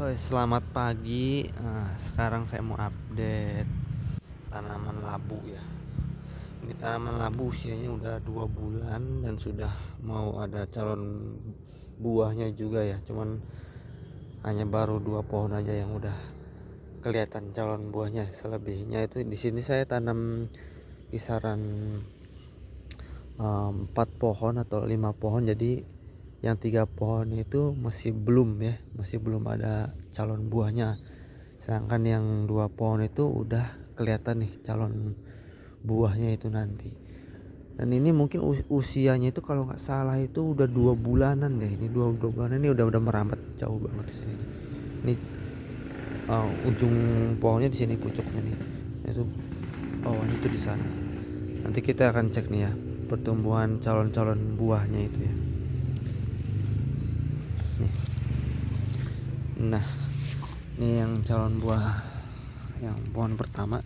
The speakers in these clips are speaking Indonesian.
Selamat pagi. Sekarang saya mau update tanaman labu ya. Ini tanaman labu usianya udah 2 bulan dan sudah mau ada calon buahnya juga ya. Cuman hanya baru 2 pohon aja yang udah kelihatan calon buahnya. Selebihnya itu di sini saya tanam kisaran 4 pohon atau 5 pohon. Jadi yang 3 pohon itu masih belum ada calon buahnya, sedangkan yang 2 pohon itu udah kelihatan nih calon buahnya itu nanti. Dan ini mungkin usianya itu kalau nggak salah itu udah 2 bulanan deh. Ini dua bulanan, ini udah merambat jauh banget di sini. Ini ujung pohonnya di sini, pucuknya nih itu. Ini tuh di sana. Nanti kita akan cek nih ya pertumbuhan calon buahnya itu ya. Nah, ini yang calon buah yang pohon pertama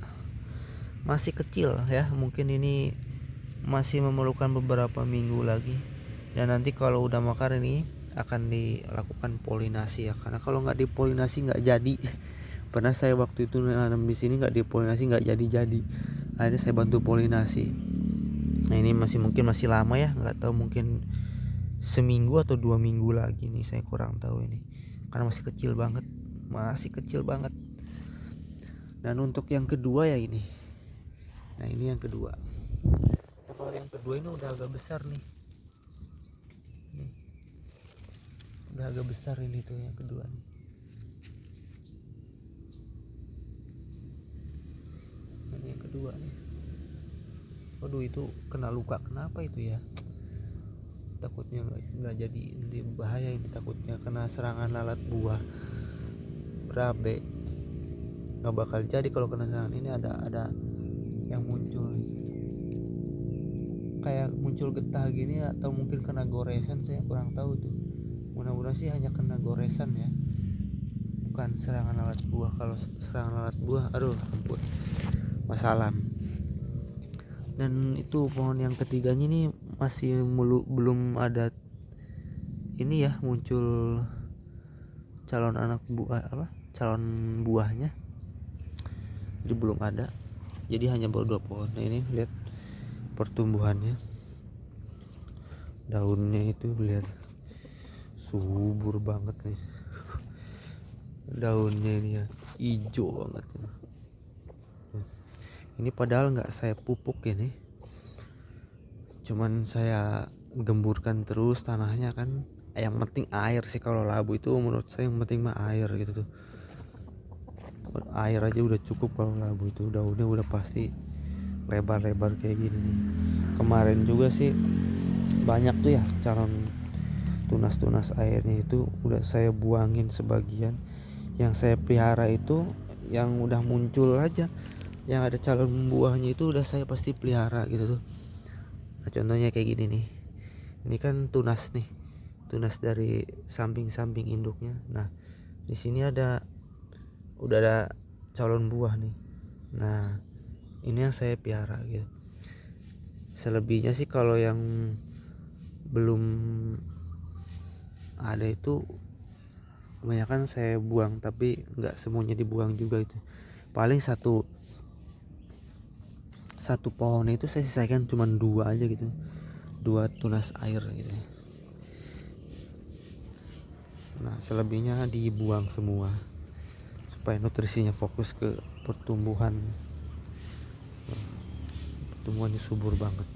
masih kecil ya, mungkin ini masih memerlukan beberapa minggu lagi. Dan nanti kalau udah mekar ini akan dilakukan polinasi ya, karena kalau nggak dipolinasi nggak jadi. Pernah saya waktu itu nanam di sini nggak dipolinasi, nggak jadi. Akhirnya saya bantu polinasi. Nah ini mungkin masih lama ya, nggak tahu, mungkin seminggu atau 2 minggu lagi nih, saya kurang tahu ini karena masih kecil banget. Dan untuk yang kedua ya ini. Nah ini yang kedua. Nah, kalau yang kedua ini udah agak besar nih. Udah agak besar ini tuh yang kedua nih. Ini yang kedua nih. Waduh, itu kena luka, kenapa itu ya? Takutnya nggak jadi, nanti bahaya ini, takutnya kena serangan lalat buah berabe. Nggak bakal jadi kalau kena serangan. Ini ada yang muncul kayak muncul getah gini, atau mungkin kena goresan, saya kurang tahu tuh. Mudah-mudahan sih hanya kena goresan ya, bukan serangan lalat buah. Kalau serangan lalat buah, aduh ampun, masalah. Dan itu pohon yang ketiganya ini masih belum ada ini ya, muncul calon buahnya, jadi belum ada. Jadi hanya baru 2 pohon. Nah ini lihat pertumbuhannya, daunnya itu lihat subur banget nih. Daunnya ini ya hijau banget. Ini padahal nggak saya pupuk ini, cuman saya gemburkan terus tanahnya kan. Yang penting air sih kalau labu itu, menurut saya yang penting mah air gitu tuh. Air aja udah cukup kalau labu itu. Daunnya udah pasti lebar-lebar kayak gini nih. Kemarin juga sih banyak tuh ya calon tunas airnya, itu udah saya buangin sebagian. Yang saya pelihara itu yang udah muncul aja, yang ada calon buahnya itu udah saya pasti pelihara gitu tuh. Nah, contohnya kayak gini nih. Ini kan tunas nih, tunas dari samping induknya. Nah di sini udah ada calon buah nih. Nah ini yang saya pelihara gitu. Selebihnya sih kalau yang belum ada itu kebanyakan saya buang, tapi nggak semuanya dibuang juga itu. Paling satu pohon itu saya sisakan cuma 2 aja gitu, 2 tunas air gitu. Nah selebihnya dibuang semua supaya nutrisinya fokus ke pertumbuhannya subur banget.